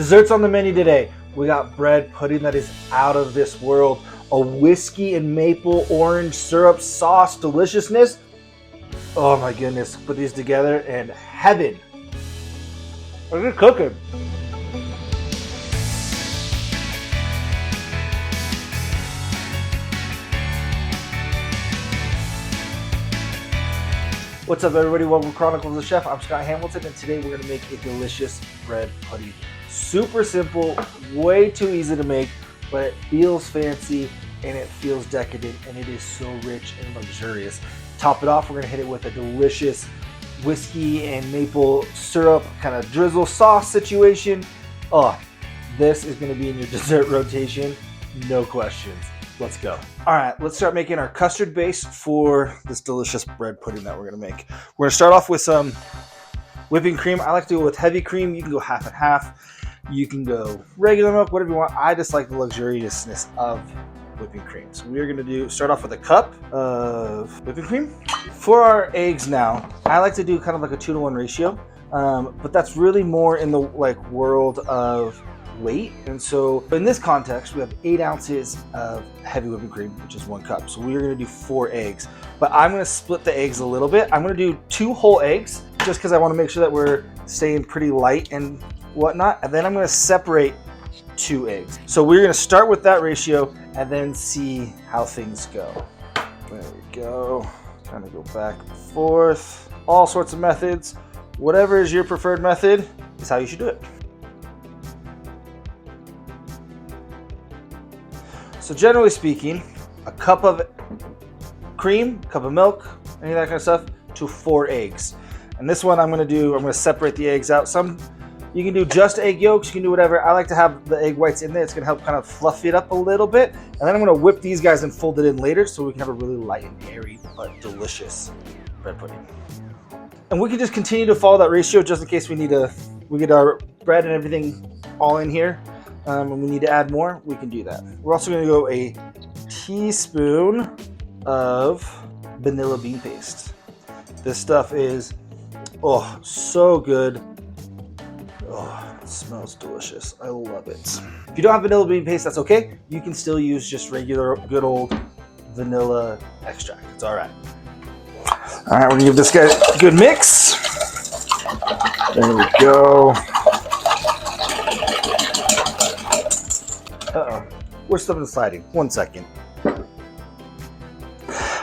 Desserts on the menu today. We got bread pudding that is out of this world. A whiskey and maple orange syrup sauce deliciousness. Oh my goodness, put these together and heaven. Look at cooking. What's up everybody, welcome to Chronicles of the Chef. I'm Scott Hamilton and today we're going to make a delicious bread pudding. Super simple, way too easy to make, but it feels fancy and it feels decadent and it is so rich and luxurious. Top it off, we're going to hit it with a delicious whiskey and maple syrup kind of drizzle sauce situation. Oh, this is going to be in your dessert rotation, no questions. Let's go. All right, let's start making our custard base for this delicious bread pudding that we're gonna make. We're gonna start off with some whipping cream. I like to go with heavy cream. You can go half and half. You can go regular milk, whatever you want. I just like the luxuriousness of whipping cream. So we're gonna start off with a cup of whipping cream. For our eggs now, I like to do kind of like a 2-to-1 ratio, but that's really more in the world of weight. And so in this context, we have 8 ounces of heavy whipping cream, which is 1 cup. So we're going to do 4 eggs, but I'm going to split the eggs a little bit. I'm going to do 2 whole eggs just because I want to make sure that we're staying pretty light and whatnot. And then I'm going to separate 2 eggs. So we're going to start with that ratio and then see how things go. There we go. Kind of go back and forth. All sorts of methods. Whatever is your preferred method is how you should do it. So generally speaking, a cup of cream, cup of milk, any of that kind of stuff, to 4 eggs. And this one I'm going to separate the eggs out. You can do just egg yolks, you can do whatever. I like to have the egg whites in there. It's going to help kind of fluff it up a little bit. And then I'm going to whip these guys and fold it in later so we can have a really light and airy but delicious bread pudding. And we can just continue to follow that ratio just in case we get our bread and everything all in here. And we need to add more, we can do that. We're also going to go a teaspoon of vanilla bean paste. This stuff is, oh, so good. Oh, it smells delicious. I love it. If you don't have vanilla bean paste, that's okay. You can still use just regular, good old vanilla extract. It's all right. All right, we're going to give this guy a good mix. There we go. Uh-oh, where's something sliding? 1 second.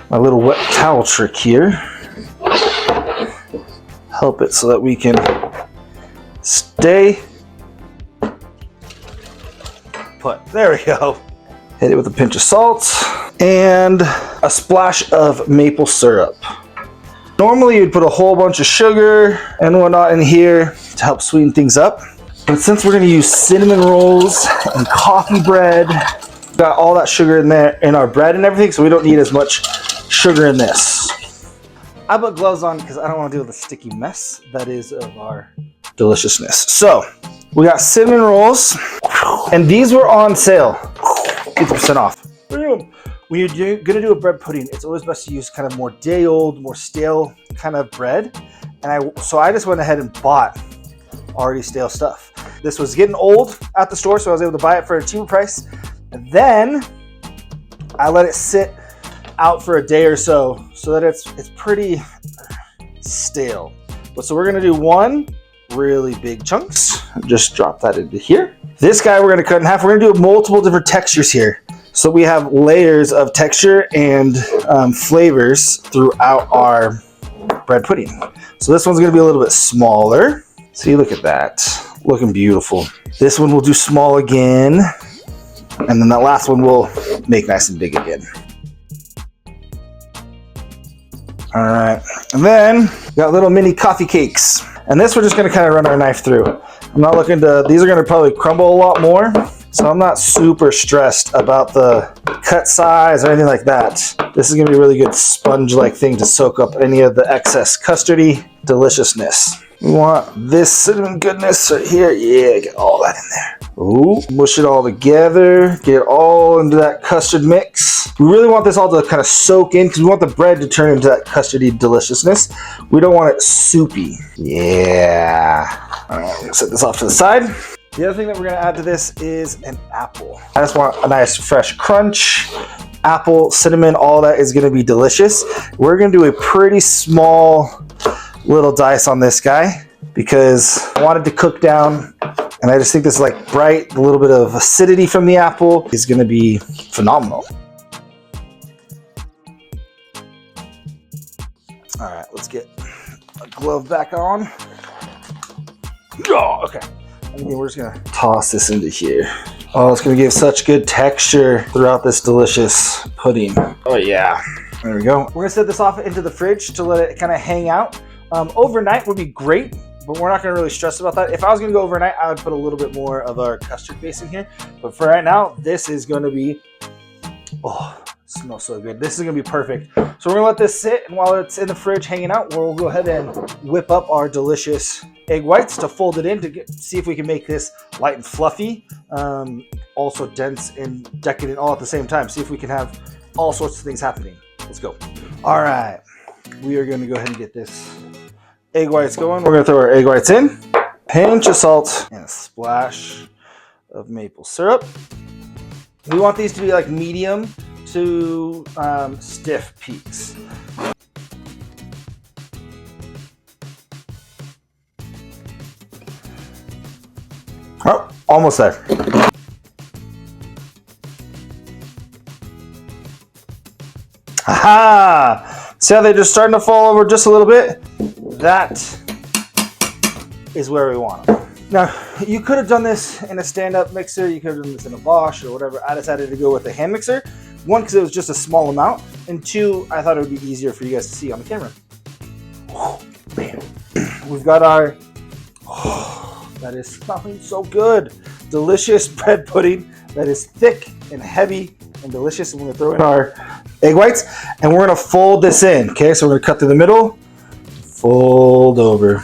My little wet towel trick here. Help it so that we can stay put. There we go. Hit it with a pinch of salt and a splash of maple syrup. Normally you'd put a whole bunch of sugar and whatnot in here to help sweeten things up. But since we're going to use cinnamon rolls and coffee bread, we've got all that sugar in there in our bread and everything, so we don't need as much sugar in this. I put gloves on because I don't want to deal with the sticky mess that is of our deliciousness. So we got cinnamon rolls, and these were on sale, 50% off. When you're going to do a bread pudding, it's always best to use kind of more day-old, more stale kind of bread. So I just went ahead and bought already stale stuff. This was getting old at the store, so I was able to buy it for a cheaper price. And then I let it sit out for a day or so that it's pretty stale. But so we're gonna do 1 really big chunks. Just drop that into here. This guy we're gonna cut in half. We're gonna do multiple different textures here, so we have layers of texture and flavors throughout our bread pudding. So this one's gonna be a little bit smaller. See, look at that. Looking beautiful. This one we'll do small again. And then that last one we'll make nice and big again. All right. And then we got little mini coffee cakes. And this we're just going to kind of run our knife through. I'm not looking to, these are going to probably crumble a lot more. So I'm not super stressed about the cut size or anything like that. This is going to be a really good sponge-like thing to soak up any of the excess custardy deliciousness. We want this cinnamon goodness right here. Yeah, get all that in there. Ooh, mush it all together. Get it all into that custard mix. We really want this all to kind of soak in because we want the bread to turn into that custardy deliciousness. We don't want it soupy. Yeah. All right, we'll set this off to the side. The other thing that we're gonna add to this is an apple. I just want a nice fresh crunch. Apple, cinnamon, all that is gonna be delicious. We're gonna do a pretty small little dice on this guy because I wanted to cook down, and I just think this like bright, a little bit of acidity from the apple is gonna be phenomenal. All right, let's get a glove back on. Oh, okay. And then we're just gonna toss this into here. Oh, it's gonna give such good texture throughout this delicious pudding. Oh yeah, there we go. We're gonna set this off into the fridge to let it kind of hang out. Overnight would be great, but we're not gonna really stress about that. If I was gonna go overnight, I would put a little bit more of our custard base in here. But for right now, this is gonna be, oh, it smells so good. This is gonna be perfect. So we're gonna let this sit, and while it's in the fridge hanging out, we'll go ahead and whip up our delicious egg whites to fold it in to see if we can make this light and fluffy, also dense and decadent all at the same time. See if we can have all sorts of things happening. Let's go. All right, we are gonna go ahead and get this egg whites going. We're gonna throw our egg whites in, pinch of salt, and a splash of maple syrup. We want these to be like medium to stiff peaks. Oh, almost there. Aha! See how they're just starting to fall over just a little bit? That is where we want them. Now, you could have done this in a stand-up mixer, you could have done this in a Bosch or whatever. I decided to go with a hand mixer. One, because it was just a small amount, and two, I thought it would be easier for you guys to see on the camera. Oh, man. We've got our, oh, that is smelling so good. Delicious bread pudding that is thick and heavy and delicious. And we're gonna throw in our egg whites, and we're gonna fold this in, okay? So we're gonna cut through the middle, fold over,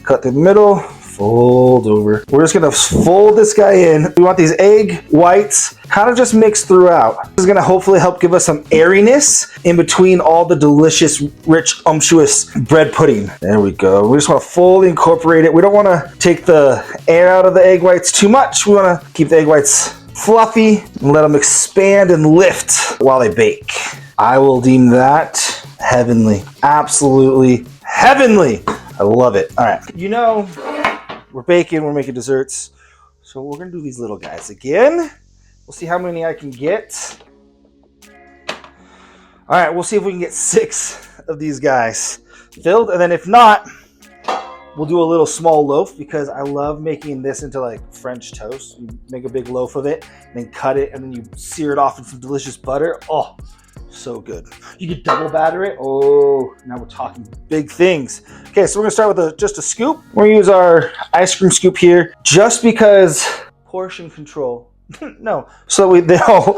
cut through the middle, fold over. We're just gonna fold this guy in. We want these egg whites kind of just mixed throughout. This is gonna hopefully help give us some airiness in between all the delicious, rich, umptuous bread pudding. There we go. We just wanna fully incorporate it. We don't wanna take the air out of the egg whites too much. We wanna keep the egg whites fluffy and let them expand and lift while they bake. I will deem that heavenly. Absolutely heavenly. I love it. All right. You know, we're baking, we're making desserts. So we're gonna do these little guys again. We'll see how many I can get. All right, we'll see if we can get 6 of these guys filled. And then if not, we'll do a little small loaf because I love making this into like French toast. You make a big loaf of it, and then cut it, and then you sear it off in some delicious butter. Oh, so good. You could double batter it. Oh, now we're talking big things. Okay, so we're gonna start with just a scoop. We're gonna use our ice cream scoop here just because portion control. No, so they all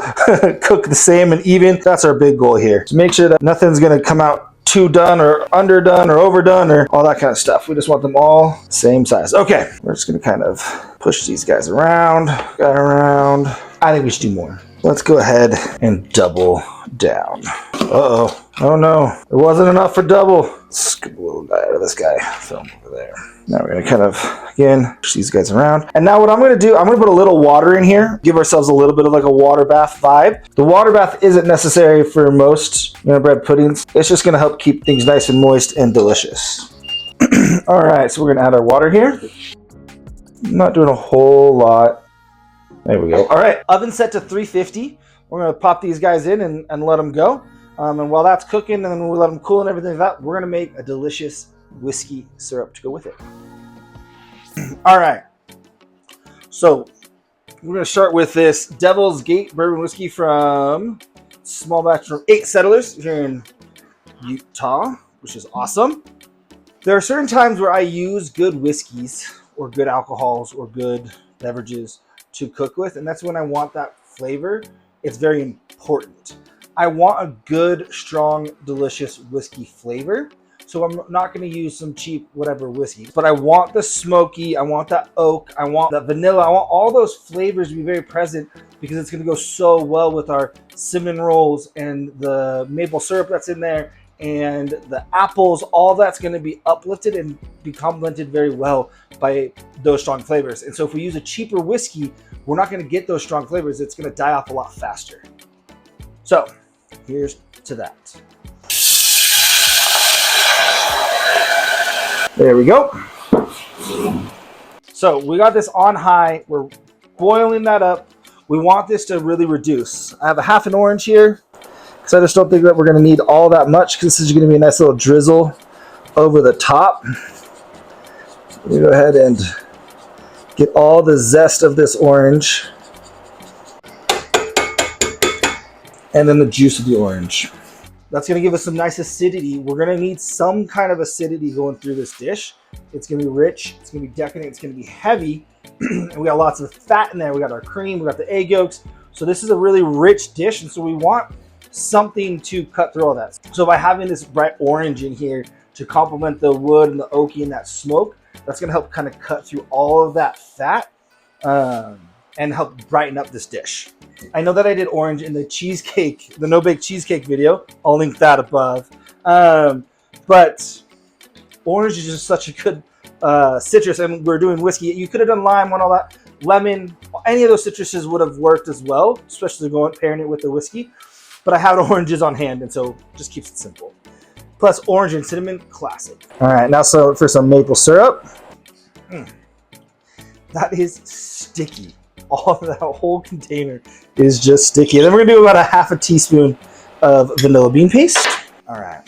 cook the same and even. That's our big goal here. To make sure that nothing's gonna come out too done or underdone or overdone or all that kind of stuff. We just want them all same size. Okay, we're just gonna kind of push these guys around. I think we should do more. Let's go ahead and double down. Uh-oh. Oh no, it wasn't enough for double. Let's scoop a little guy out of this guy. Throw him over there. Now we're gonna kind of, again, push these guys around. And now what I'm gonna do, I'm gonna put a little water in here, give ourselves a little bit of like a water bath vibe. The water bath isn't necessary for most bread puddings. It's just gonna help keep things nice and moist and delicious. All right, so we're gonna add our water here. Not doing a whole lot. There we go. All right, oven set to 350. We're gonna pop these guys in and let them go. And while that's cooking and then we'll let them cool and everything like that, we're gonna make a delicious whiskey syrup to go with it. All right, so we're gonna start with this Devil's Gate bourbon whiskey from small batch from 8 Settlers here in Utah, which is awesome. There are certain times where I use good whiskeys or good alcohols or good beverages to cook with, and that's when I want that flavor. It's very important. I want a good, strong, delicious whiskey flavor. So I'm not going to use some cheap whatever whiskey, but I want the smoky, I want that oak, I want that vanilla, I want all those flavors to be very present because it's going to go so well with our cinnamon rolls and the maple syrup that's in there and the apples, all that's going to be uplifted and be complemented very well by those strong flavors. And so if we use a cheaper whiskey, we're not going to get those strong flavors. It's going to die off a lot faster. So here's to that. There we go. So we got this on high. We're boiling that up. We want this to really reduce. I have a half an orange here, because I just don't think that we're going to need all that much, because this is going to be a nice little drizzle over the top. We go ahead and get all the zest of this orange, and then the juice of the orange. That's going to give us some nice acidity. We're going to need some kind of acidity going through this dish. It's going to be rich, it's going to be decadent, it's going to be heavy, and we got lots of fat in there. We got our cream, we got the egg yolks. So this is a really rich dish, and so we want something to cut through all that. So by having this bright orange in here to complement the wood and the oaky and that smoke, that's going to help kind of cut through all of that fat and help brighten up this dish. I know that I did orange in the cheesecake, the no-bake cheesecake video. I'll link that above. But orange is just such a good citrus, and we're doing whiskey. You could have done lime and all that. Lemon, any of those citruses would have worked as well, especially pairing it with the whiskey. But I had oranges on hand, and so just keeps it simple. Plus orange and cinnamon, classic. All right, now so for some maple syrup. That is sticky. That whole container is just sticky. And then we're gonna do about a half a teaspoon of vanilla bean paste. All right,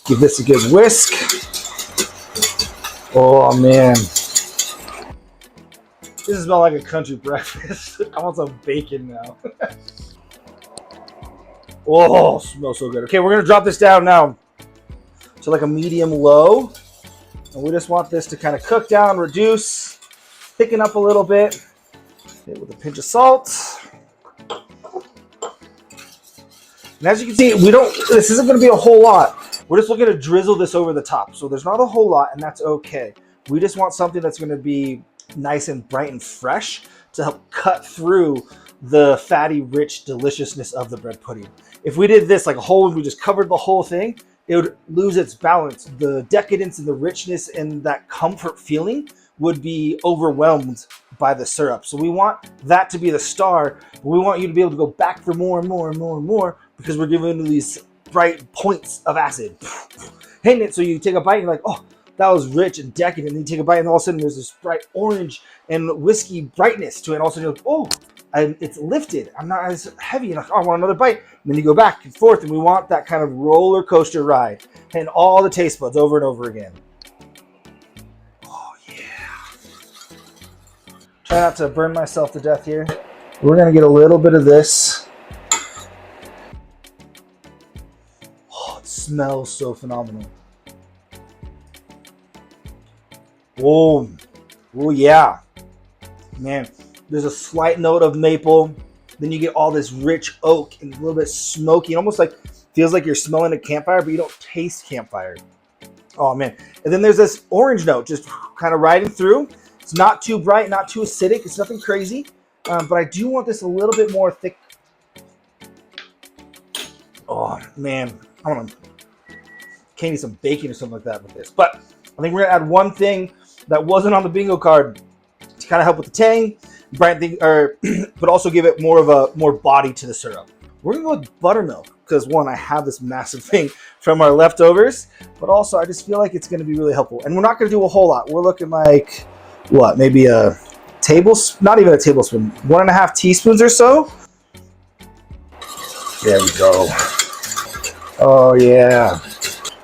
give this a good whisk. Oh man, this smells like a country breakfast. I want some bacon now. Oh, smells so good. Okay, we're gonna drop this down now to like a medium low, and we just want this to kind of cook down, reduce, thicken up a little bit. With a pinch of salt. And as you can see, this isn't going to be a whole lot. We're just looking to drizzle this over the top. So there's not a whole lot, and that's okay. We just want something that's going to be nice and bright and fresh to help cut through the fatty, rich deliciousness of the bread pudding. If we did this like a whole, we just covered the whole thing, it would lose its balance. The decadence and the richness and that comfort feeling would be overwhelmed by the syrup. So we want that to be the star, but we want you to be able to go back for more and more and more and more, because we're giving you these bright points of acid. Hitting it, so you take a bite and you're like, oh, that was rich and decadent. And then you take a bite and all of a sudden there's this bright orange and whiskey brightness to it. And all of a sudden you're like, oh, and it's lifted. I'm not as heavy. And like, oh, I want another bite. And then you go back and forth, and we want that kind of roller coaster ride and all the taste buds over and over again. Try not to burn myself to death here. We're gonna get a little bit of this. Oh, it smells so phenomenal. Oh, oh yeah. Man, there's a slight note of maple. Then you get all this rich oak and a little bit smoky. It almost like feels like you're smelling a campfire, but you don't taste campfire. Oh man. And then there's this orange note just kind of riding through. It's not too bright, not too acidic. It's nothing crazy, but I do want this a little bit more thick. Oh man, I don't know. Can't eat some bacon or something like that with this. But I think we're gonna add one thing that wasn't on the bingo card to kind of help with the tang, but also give it more body to the syrup. We're gonna go with buttermilk, because one, I have this massive thing from our leftovers, but also I just feel like it's gonna be really helpful. And we're not gonna do a whole lot. We're looking like, what, maybe a tablespoon, not even a tablespoon, 1.5 teaspoons or so. There we go. Oh yeah.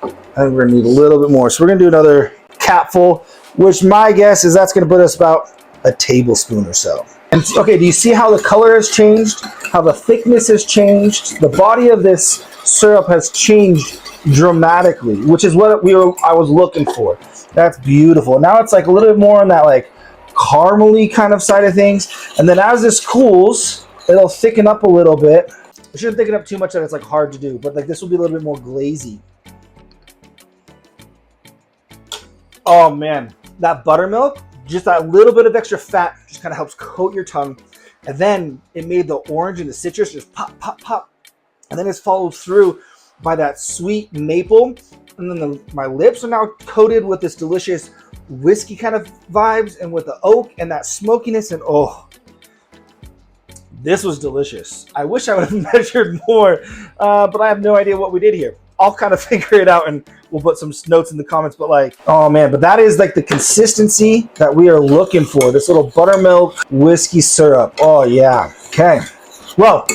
I think we're gonna need a little bit more. So we're gonna do another capful, which my guess is that's gonna put us about a tablespoon or so. And okay, do you see how the color has changed? How the thickness has changed? The body of this syrup has changed dramatically, which is what I was looking for. That's beautiful. Now it's like a little bit more on that like caramely kind of side of things. And then as this cools, it'll thicken up a little bit. It shouldn't thicken up too much that it's like hard to do, but like this will be a little bit more glazy. Oh man, that buttermilk, just that little bit of extra fat just kind of helps coat your tongue. And then it made the orange and the citrus just pop, pop, pop. And then it's followed through by that sweet maple, and then my lips are now coated with this delicious whiskey kind of vibes, and with the oak and that smokiness, and oh, this was delicious. I wish I would have measured more, but I have no idea what we did here. I'll kind of figure it out, and we'll put some notes in the comments. But like, oh man, but that is like the consistency that we are looking for. This little buttermilk whiskey syrup. Oh yeah. Okay. Well,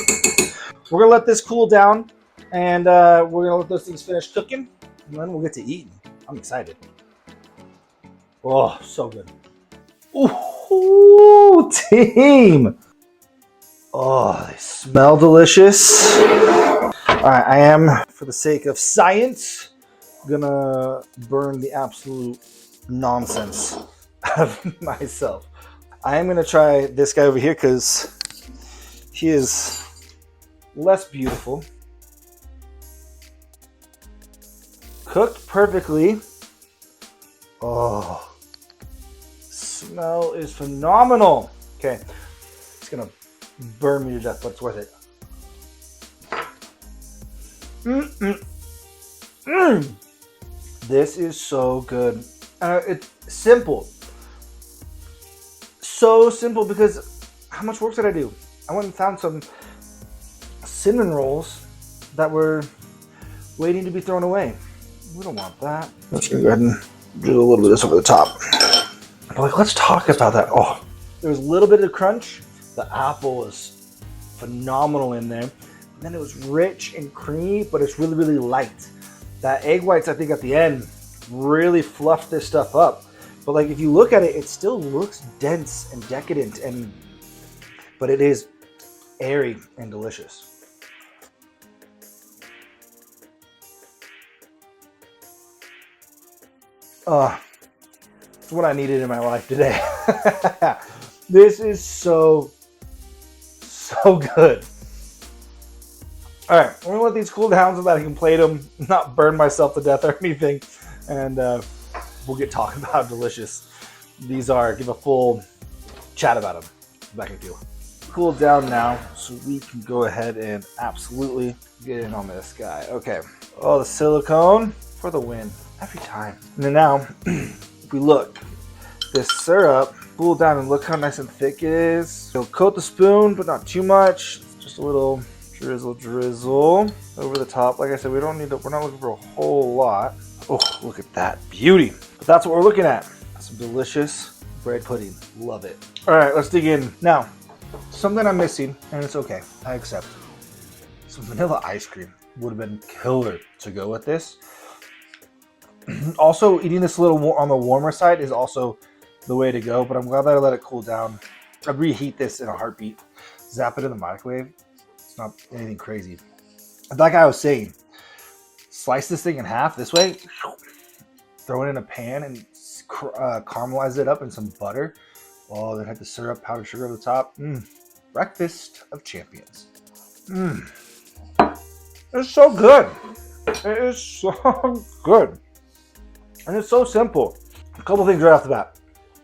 we're gonna let this cool down, and we're gonna let those things finish cooking, and then we'll get to eating. I'm excited. Oh, so good. Ooh, team. Oh, they smell delicious. All right, I am, for the sake of science, gonna burn the absolute nonsense out of myself. I am gonna try this guy over here because he is less beautiful. Cooked perfectly. Oh, smell is phenomenal. Okay, it's gonna burn me to death, but it's worth it. This is so good. It's simple. So simple, because how much work did I do? I went and found some cinnamon rolls that were waiting to be thrown away. We don't want that. I'm just gonna go ahead and do a little bit of this over the top. But like, let's talk about that. Oh, there's a little bit of crunch. The apple was phenomenal in there. And then it was rich and creamy, but it's really, really light. That egg whites, I think, at the end really fluffed this stuff up. But like, if you look at it, it still looks dense and decadent, but it is airy and delicious. It's what I needed in my life today. This is so good. All right, we're gonna let these cool down so that I can plate them, not burn myself to death or anything, and we'll get talking about how delicious these are. Give a full chat about them. Back at you. Cooled down now, so we can go ahead and absolutely get in on this guy. Okay. Oh, the silicone for the win every time. And then now, if we look, this syrup cooled down, and look how nice and thick it is. You'll coat the spoon, but not too much. Just a little drizzle over the top. Like I said, we're not looking for a whole lot. Oh, look at that beauty. But that's what we're looking at. Some delicious bread pudding. Love it. All right, let's dig in. Now, something I'm missing, and it's okay, I accept. Some vanilla ice cream would have been killer to go with this. Also, eating this a little on the warmer side is also the way to go, but I'm glad that I let it cool down. I'd reheat this in a heartbeat. Zap it in the microwave. It's not anything crazy. Like I was saying, slice this thing in half this way, throw it in a pan, and caramelize it up in some butter. Oh, then have the syrup, powdered sugar over the top. Breakfast of champions. It's so good. It is so good. And it's so simple. A couple things right off the bat.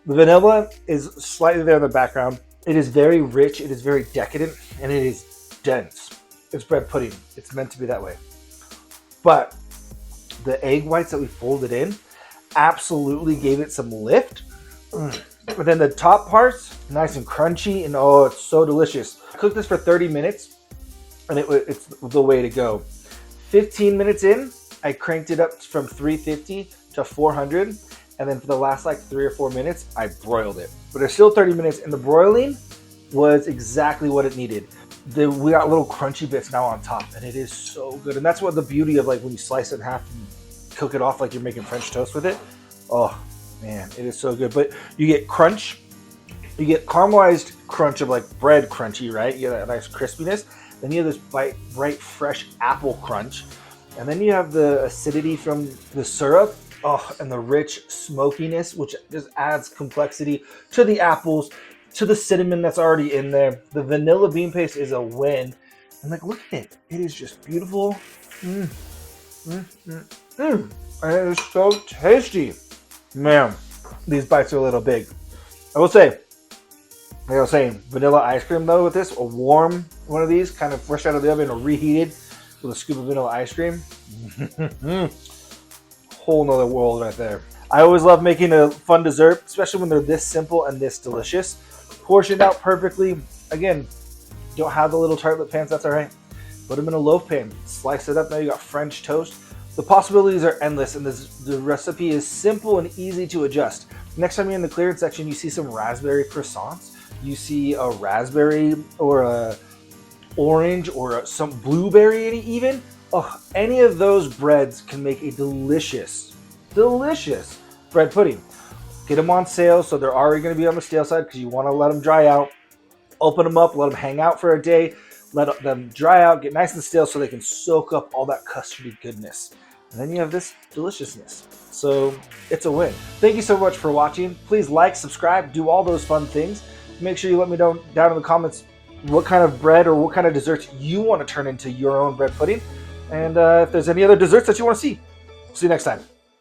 The vanilla is slightly there in the background. It is very rich, it is very decadent, and it is dense. It's bread pudding. It's meant to be that way. But the egg whites that we folded in absolutely gave it some lift. But then the top parts, nice and crunchy, and oh, it's so delicious. I cooked this for 30 minutes, and it's the way to go. 15 minutes in, I cranked it up from 350 to 400, and then for the last like 3 or 4 minutes, I broiled it. But there's still 30 minutes, and the broiling was exactly what it needed. We got little crunchy bits now on top, and it is so good. And that's what the beauty of, like, when you slice it in half and cook it off like you're making French toast with it. Oh man, it is so good. But you get crunch, you get caramelized crunch of like bread crunchy, right? You get that nice crispiness. Then you have this bright, fresh apple crunch. And then you have the acidity from the syrup. Oh, and the rich smokiness, which just adds complexity to the apples, to the cinnamon that's already in there. The vanilla bean paste is a win. And like, look at it. It is just beautiful. And it is so tasty. Man, these bites are a little big. I will say, like I was saying, vanilla ice cream though with this, a warm one of these, kind of fresh out of the oven or reheated, with a scoop of vanilla ice cream. Whole nother world right there. I always love making a fun dessert, especially when they're this simple and this delicious. Portioned out perfectly. Again, don't have the little tartlet pans, that's all right. Put them in a loaf pan, slice it up, now you got French toast. The possibilities are endless, and the recipe is simple and easy to adjust. Next time you're in the clearance section, you see some raspberry croissants, you see a raspberry or a orange or some blueberry even. Oh, any of those breads can make a delicious bread pudding. Get them on sale, so they're already going to be on the stale side because you want to let them dry out. Open them up, let them hang out for a day, let them dry out, get nice and stale so they can soak up all that custardy goodness. And then you have this deliciousness. So it's a win. Thank you so much for watching. Please like, subscribe, do all those fun things. Make sure you let me know down in the comments what kind of bread or what kind of desserts you want to turn into your own bread pudding. And if there's any other desserts that you want to see. See you next time.